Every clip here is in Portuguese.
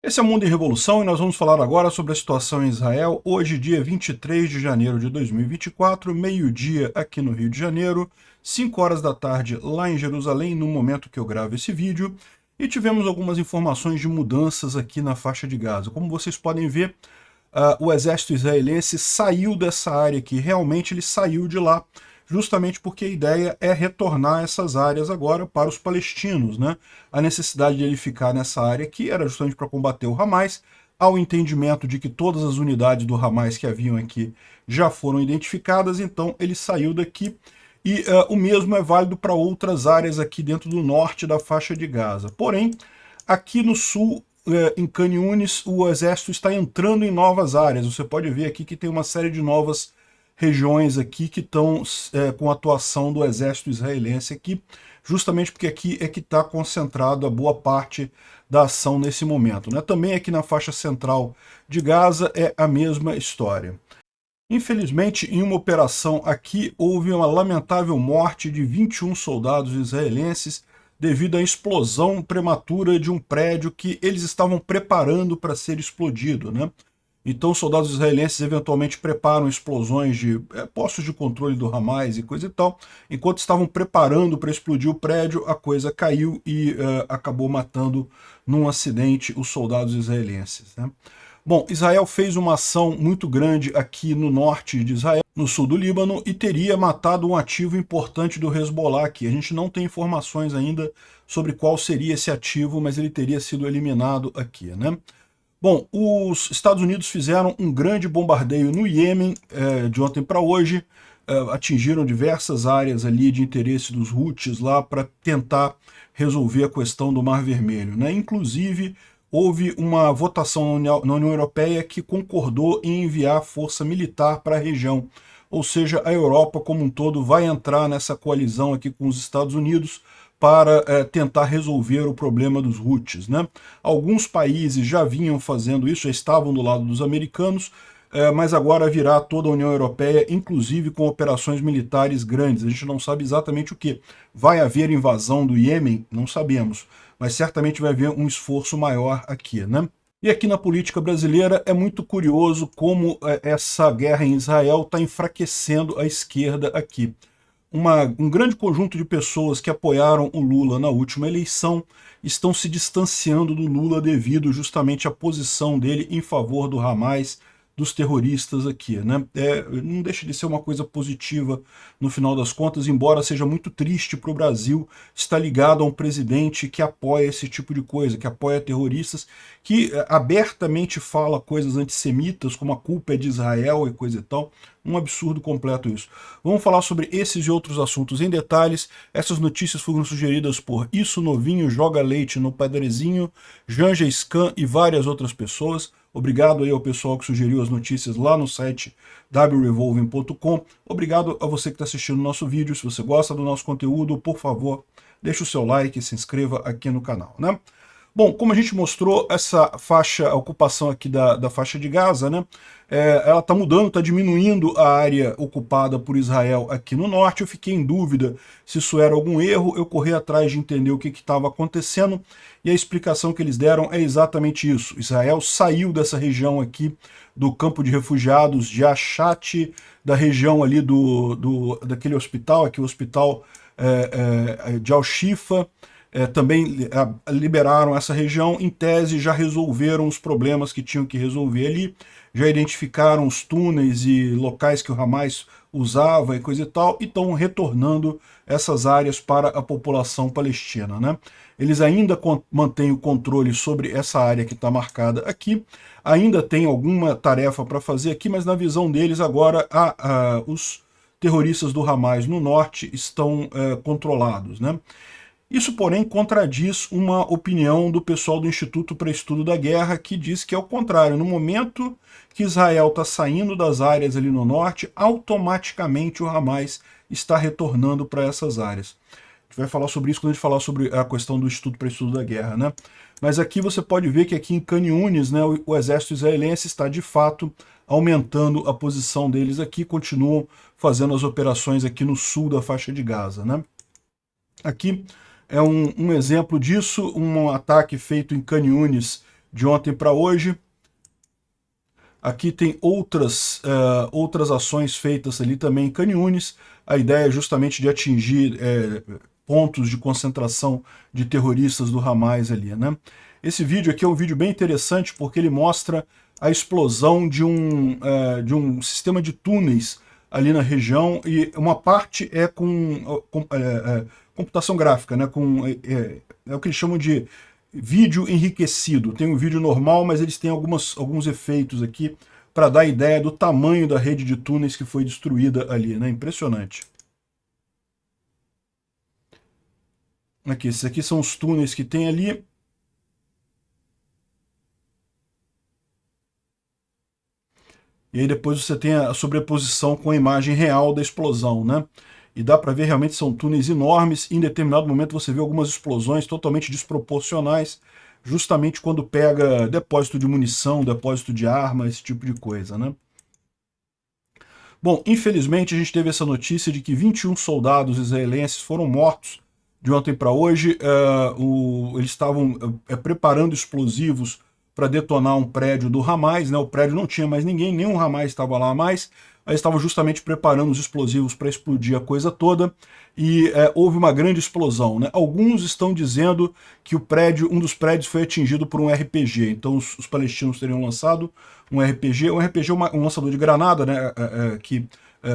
Esse é o Mundo em Revolução e nós vamos falar agora sobre a situação em Israel, hoje dia 23 de janeiro de 2024, meio-dia aqui no Rio de Janeiro, 5 horas da tarde lá em Jerusalém, no momento que eu gravo esse vídeo, e tivemos algumas informações de mudanças aqui na faixa de Gaza. Como vocês podem ver, o exército israelense saiu dessa área aqui, realmente ele saiu de lá, justamente porque a ideia é retornar essas áreas agora para os palestinos, né? A necessidade de ele ficar nessa área aqui era justamente para combater o Hamas, ao entendimento de que todas as unidades do Hamas que haviam aqui já foram identificadas, então ele saiu daqui, e o mesmo é válido para outras áreas aqui dentro do norte da faixa de Gaza. Porém, aqui no sul, em Khan Yunis, o exército está entrando em novas áreas. Você pode ver aqui que tem uma série de novas regiões aqui que estão com a atuação do exército israelense aqui, justamente porque aqui é que está concentrado a boa parte da ação nesse momento, né? Também aqui na faixa central de Gaza é a mesma história. Infelizmente, em uma operação aqui, houve uma lamentável morte de 21 soldados israelenses devido à explosão prematura de um prédio que eles estavam preparando para ser explodido, né? Então, soldados israelenses eventualmente preparam explosões de postos de controle do Hamas e coisa e tal. Enquanto estavam preparando para explodir o prédio, a coisa caiu e acabou matando num acidente os soldados israelenses, né? Bom, Israel fez uma ação muito grande aqui no norte de Israel, no sul do Líbano, e teria matado um ativo importante do Hezbollah aqui. A gente não tem informações ainda sobre qual seria esse ativo, mas ele teria sido eliminado aqui, né? Bom, os Estados Unidos fizeram um grande bombardeio no Iêmen de ontem para hoje, atingiram diversas áreas ali de interesse dos Houthis lá para tentar resolver a questão do Mar Vermelho, né? Inclusive, houve uma votação na União Europeia que concordou em enviar força militar para a região, ou seja, a Europa como um todo vai entrar nessa coalizão aqui com os Estados Unidos para tentar resolver o problema dos Houthis, né? Alguns países já vinham fazendo isso, já estavam do lado dos americanos, mas agora virá toda a União Europeia, inclusive com operações militares grandes. A gente não sabe exatamente o que. Vai haver invasão do Iêmen? Não sabemos, mas certamente vai haver um esforço maior aqui, né? E aqui na política brasileira é muito curioso como essa guerra em Israel está enfraquecendo a esquerda aqui. Um grande conjunto de pessoas que apoiaram o Lula na última eleição estão se distanciando do Lula devido justamente à posição dele em favor do Hamas, dos terroristas aqui, né? Não deixa de ser uma coisa positiva no final das contas, embora seja muito triste para o Brasil estar ligado a um presidente que apoia esse tipo de coisa, que apoia terroristas, que abertamente fala coisas antissemitas, como a culpa é de Israel e coisa e tal. Um absurdo completo isso. Vamos falar sobre esses e outros assuntos em detalhes. Essas notícias foram sugeridas por Isso Novinho, Joga Leite no Padrezinho, Janja Scan e várias outras pessoas. Obrigado aí ao pessoal que sugeriu as notícias lá no site wrevolving.com. Obrigado a você que está assistindo o nosso vídeo. Se você gosta do nosso conteúdo, por favor, deixe o seu like e se inscreva aqui no canal, né? Bom, como a gente mostrou, essa faixa, a ocupação aqui da faixa de Gaza, né? Ela está mudando, está diminuindo a área ocupada por Israel aqui no norte. Eu fiquei em dúvida se isso era algum erro, eu corri atrás de entender o que estava acontecendo, e a explicação que eles deram é exatamente isso. Israel saiu dessa região aqui do campo de refugiados de Ashat, da região ali daquele hospital, aqui o hospital de Al-Shifa. Também liberaram essa região, em tese já resolveram os problemas que tinham que resolver ali, já identificaram os túneis e locais que o Hamas usava e coisa e tal, e estão retornando essas áreas para a população palestina, né? Eles ainda mantêm o controle sobre essa área que está marcada aqui, ainda tem alguma tarefa para fazer aqui, mas na visão deles agora os terroristas do Hamas no norte estão controlados, né? Isso, porém, contradiz uma opinião do pessoal do Instituto para Estudo da Guerra, que diz que é o contrário. No momento que Israel está saindo das áreas ali no norte, automaticamente o Hamas está retornando para essas áreas. A gente vai falar sobre isso quando a gente falar sobre a questão do Instituto para Estudo da Guerra, né? Mas aqui você pode ver que aqui em Khan Yunis, né, o exército israelense está, de fato, aumentando a posição deles aqui, continuam fazendo as operações aqui no sul da faixa de Gaza, né? Aqui é um exemplo disso, um ataque feito em Khan Yunis de ontem para hoje. Aqui tem outras ações feitas ali também em Khan Yunis. A ideia é justamente de atingir pontos de concentração de terroristas do Hamas ali, né? Esse vídeo aqui é um vídeo bem interessante porque ele mostra a explosão de um sistema de túneis ali na região, e uma parte é com computação gráfica, né? É o que eles chamam de vídeo enriquecido. Tem um vídeo normal, mas eles têm alguns efeitos aqui para dar ideia do tamanho da rede de túneis que foi destruída ali, né? Impressionante. Aqui, esses aqui são os túneis que tem ali. E aí depois você tem a sobreposição com a imagem real da explosão, né? E dá para ver realmente são túneis enormes. Em determinado momento você vê algumas explosões totalmente desproporcionais, justamente quando pega depósito de munição, depósito de arma, esse tipo de coisa, né? Bom, infelizmente a gente teve essa notícia de que 21 soldados israelenses foram mortos de ontem para hoje. Eles estavam preparando explosivos para detonar um prédio do Hamas, né? O prédio não tinha mais ninguém, nenhum Hamas estava lá mais. Eles estavam justamente preparando os explosivos para explodir a coisa toda, e houve uma grande explosão, né? Alguns estão dizendo que um dos prédios foi atingido por um RPG, então os palestinos teriam lançado um RPG. Um RPG é um lançador de granada, né?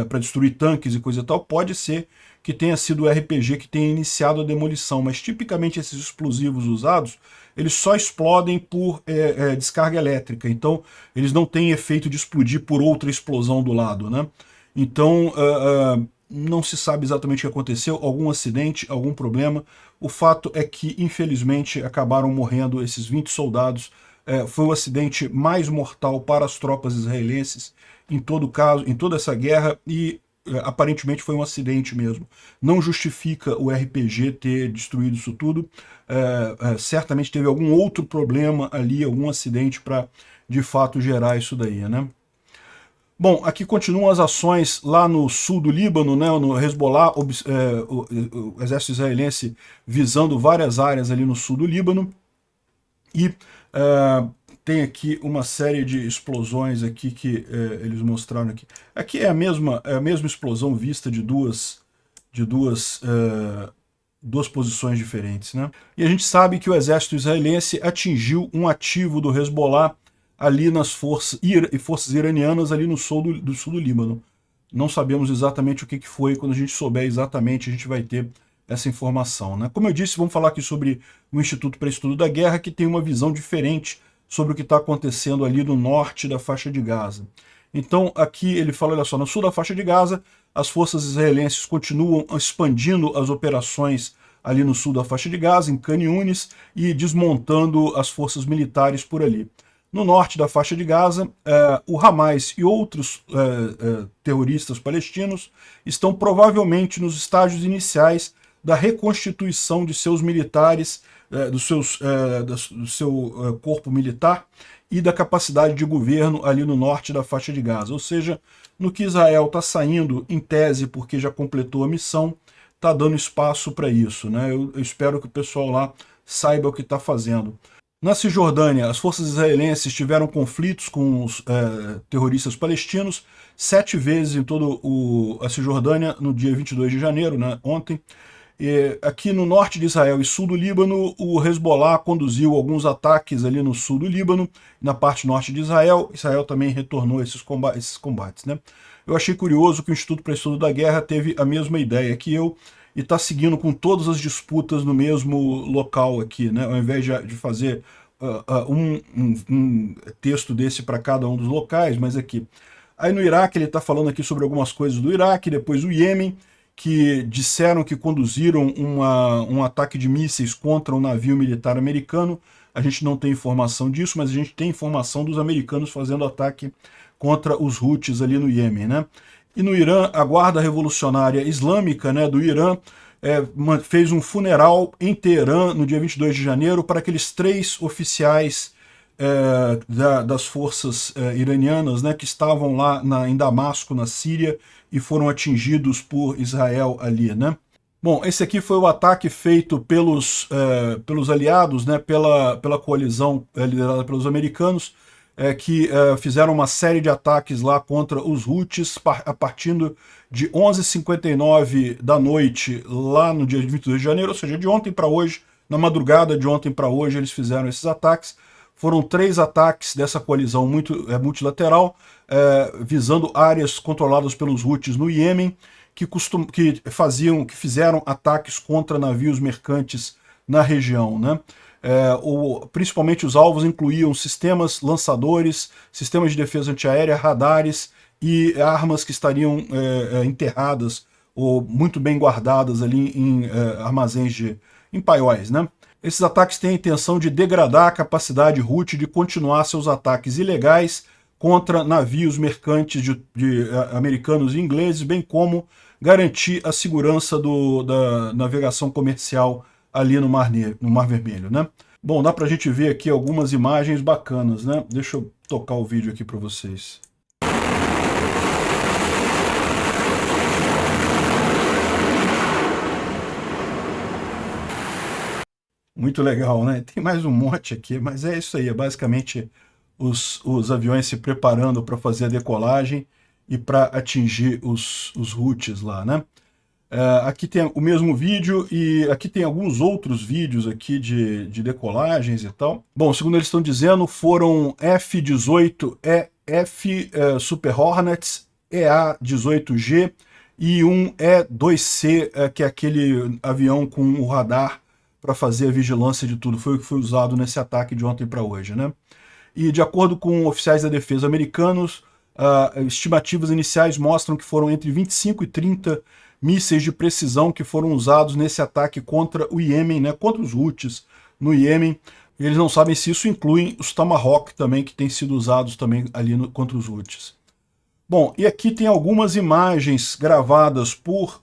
Para destruir tanques e coisa e tal. Pode ser que tenha sido o RPG que tenha iniciado a demolição, mas tipicamente esses explosivos usados, eles só explodem por descarga elétrica, então eles não têm efeito de explodir por outra explosão do lado, né? Então não se sabe exatamente o que aconteceu, algum acidente, algum problema. O fato é que, infelizmente, acabaram morrendo esses 20 soldados. Foi o acidente mais mortal para as tropas israelenses em todo caso, em toda essa guerra, e aparentemente foi um acidente mesmo. Não justifica o RPG ter destruído isso tudo. Certamente teve algum outro problema ali, algum acidente para de fato gerar isso daí, né? Bom, aqui continuam as ações lá no sul do Líbano, né, no Hezbollah, o exército israelense visando várias áreas ali no sul do Líbano. E tem aqui uma série de explosões aqui que eles mostraram aqui. Aqui é a mesma explosão vista de duas posições diferentes, né? E a gente sabe que o exército israelense atingiu um ativo do Hezbollah ali nas forças iranianas ali no sul do Líbano. Não sabemos exatamente o que foi. Quando a gente souber exatamente, a gente vai ter essa informação, né? Como eu disse, vamos falar aqui sobre o Instituto para Estudo da Guerra, que tem uma visão diferente sobre o que está acontecendo ali no norte da faixa de Gaza. Então aqui ele fala, olha só, no sul da faixa de Gaza, as forças israelenses continuam expandindo as operações ali no sul da faixa de Gaza, em Khan Yunis, e desmontando as forças militares por ali. No norte da faixa de Gaza, o Hamas e outros terroristas palestinos estão provavelmente nos estágios iniciais da reconstituição de seus militares, do seu corpo militar e da capacidade de governo ali no norte da faixa de Gaza. Ou seja, no que Israel está saindo, em tese, porque já completou a missão, está dando espaço para isso, né? Eu espero que o pessoal lá saiba o que está fazendo. Na Cisjordânia, as forças israelenses tiveram conflitos com os terroristas palestinos 7 vezes em toda a Cisjordânia no dia 22 de janeiro, né, ontem. Aqui no norte de Israel e sul do Líbano, o Hezbollah conduziu alguns ataques ali no sul do Líbano, na parte norte de Israel. Israel também retornou esses combates, né? Eu achei curioso que o Instituto para Estudo da Guerra teve a mesma ideia que eu, e está seguindo com todas as disputas no mesmo local aqui, né? Ao invés de fazer um texto desse para cada um dos locais, mas aqui. Aí no Iraque ele está falando aqui sobre algumas coisas do Iraque, depois o Iêmen, que disseram que conduziram um ataque de mísseis contra um navio militar americano. A gente não tem informação disso, mas a gente tem informação dos americanos fazendo ataque contra os Houthis ali no Iêmen, né? E no Irã, a Guarda Revolucionária Islâmica, né, do Irã fez um funeral em Teherã no dia 22 de janeiro para aqueles 3 oficiais das forças iranianas, né, que estavam lá em Damasco, na Síria, e foram atingidos por Israel ali, né? Bom, esse aqui foi o ataque feito pelos aliados, né, pela coalizão liderada pelos americanos, que fizeram uma série de ataques lá contra os Houthis, a partir de 11h59 da noite, lá no dia 22 de janeiro, ou seja, de ontem para hoje, na madrugada de ontem para hoje, eles fizeram esses ataques. Foram 3 ataques dessa coalizão multilateral, visando áreas controladas pelos Houthis no Iêmen, que fizeram ataques contra navios mercantes na região, né? Principalmente os alvos incluíam sistemas lançadores, sistemas de defesa antiaérea, radares e armas que estariam enterradas ou muito bem guardadas ali em armazéns em paióis, né? Esses ataques têm a intenção de degradar a capacidade Houthi de continuar seus ataques ilegais contra navios mercantes de americanos e ingleses, bem como garantir a segurança da navegação comercial ali no Mar Vermelho, né? Bom, dá pra gente ver aqui algumas imagens bacanas, né? Deixa eu tocar o vídeo aqui para vocês. Muito legal, né? Tem mais um monte aqui, mas é isso aí, é basicamente os aviões se preparando para fazer a decolagem e para atingir os Houthis lá, né? Aqui tem o mesmo vídeo e aqui tem alguns outros vídeos aqui de decolagens e tal. Bom, segundo eles estão dizendo, foram F-18, F Super Hornets, EA-18G e um E-2C, que é aquele avião com o radar para fazer a vigilância de tudo. Foi o que foi usado nesse ataque de ontem para hoje, né? E de acordo com oficiais da defesa americanos, estimativas iniciais mostram que foram entre 25 e 30 mísseis de precisão que foram usados nesse ataque contra o Iêmen, né, contra os Houthis no Iêmen. Eles não sabem se isso inclui os Tomahawk também, que têm sido usados também ali contra os Houthis. Bom, e aqui tem algumas imagens gravadas por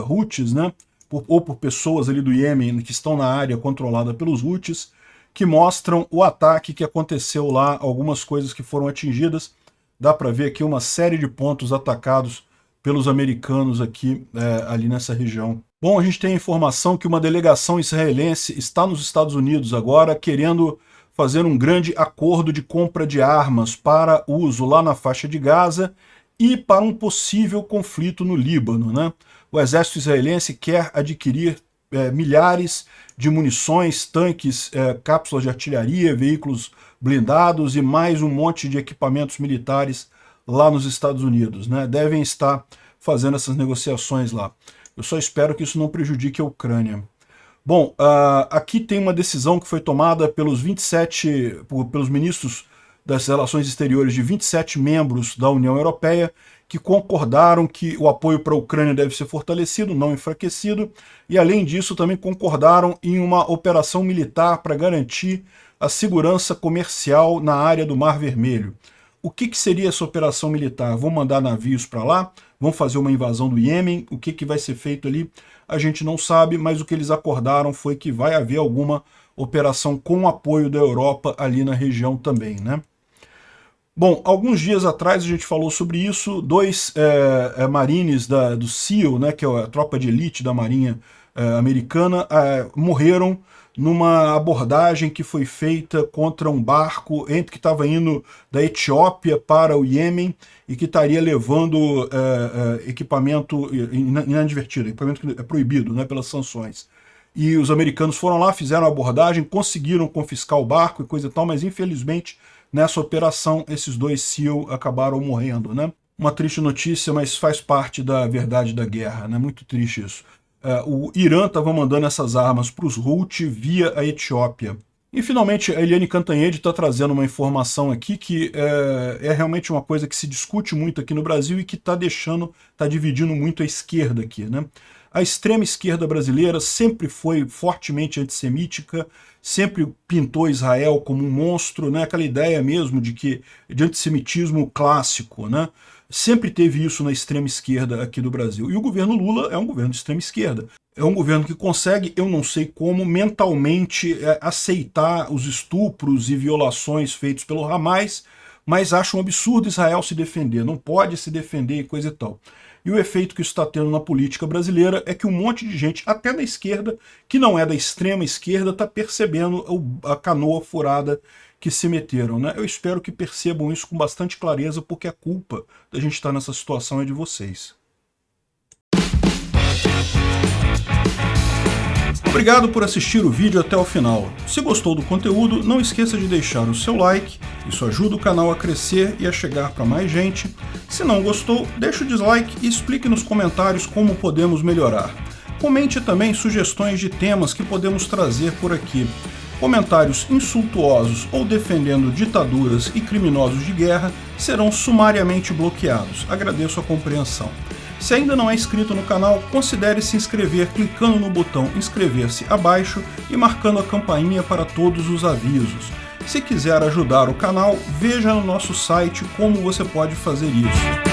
Houthis, né, ou por pessoas ali do Iêmen que estão na área controlada pelos Houthis, que mostram o ataque que aconteceu lá, algumas coisas que foram atingidas. Dá para ver aqui uma série de pontos atacados pelos americanos aqui, ali nessa região. Bom, a gente tem a informação que uma delegação israelense está nos Estados Unidos agora, querendo fazer um grande acordo de compra de armas para uso lá na faixa de Gaza e para um possível conflito no Líbano, né? O exército israelense quer adquirir milhares de munições, tanques, cápsulas de artilharia, veículos blindados e mais um monte de equipamentos militares lá nos Estados Unidos, né? Devem estar fazendo essas negociaçõões lá. Eu só espero que isso não prejudique a Ucrânia. Bom, aqui tem uma decisão que foi tomada pelos pelos ministros das Relações Exteriores de 27 membros da União Europeia, que concordaram que o apoio para a Ucrânia deve ser fortalecido, não enfraquecido, e além disso também concordaram em uma operação militar para garantir a segurança comercial na área do Mar Vermelho. O que seria essa operação militar? Vão mandar navios para lá? Vão fazer uma invasão do Iêmen? O que vai ser feito ali? A gente não sabe, mas o que eles acordaram foi que vai haver alguma operação com o apoio da Europa ali na região também, né? Bom, alguns dias atrás a gente falou sobre isso, 2 marines do SEAL, né, que é a tropa de elite da marinha americana, morreram numa abordagem que foi feita contra um barco que estava indo da Etiópia para o Iêmen e que estaria levando equipamento inadvertido, equipamento que é proibido, né, pelas sanções. E os americanos foram lá, fizeram a abordagem, conseguiram confiscar o barco e coisa e tal, mas infelizmente nessa operação esses 2 SEAL acabaram morrendo, né? Uma triste notícia, mas faz parte da verdade da guerra, né? Muito triste isso. O Irã estava mandando essas armas para os Houthi via a Etiópia. E finalmente a Eliane Cantanhede está trazendo uma informação aqui que é realmente uma coisa que se discute muito aqui no Brasil e que está dividindo muito a esquerda aqui, né? A extrema esquerda brasileira sempre foi fortemente antissemítica, sempre pintou Israel como um monstro, né? Aquela ideia mesmo de antissemitismo clássico, né? Sempre teve isso na extrema esquerda aqui do Brasil. E o governo Lula é um governo de extrema esquerda. É um governo que consegue, eu não sei como, mentalmente aceitar os estupros e violações feitos pelo Hamas, mas acha um absurdo Israel se defender, não pode se defender e coisa e tal. E o efeito que isso está tendo na política brasileira é que um monte de gente, até da esquerda, que não é da extrema esquerda, está percebendo a canoa furada que se meteram, né? Eu espero que percebam isso com bastante clareza, porque a culpa da gente estar nessa situação é de vocês. Obrigado por assistir o vídeo até o final. Se gostou do conteúdo, não esqueça de deixar o seu like, isso ajuda o canal a crescer e a chegar para mais gente. Se não gostou, deixe o dislike e explique nos comentários como podemos melhorar. Comente também sugestões de temas que podemos trazer por aqui. Comentários insultuosos ou defendendo ditaduras e criminosos de guerra serão sumariamente bloqueados. Agradeço a compreensão. Se ainda não é inscrito no canal, considere se inscrever clicando no botão inscrever-se abaixo e marcando a campainha para todos os avisos. Se quiser ajudar o canal, veja no nosso site como você pode fazer isso.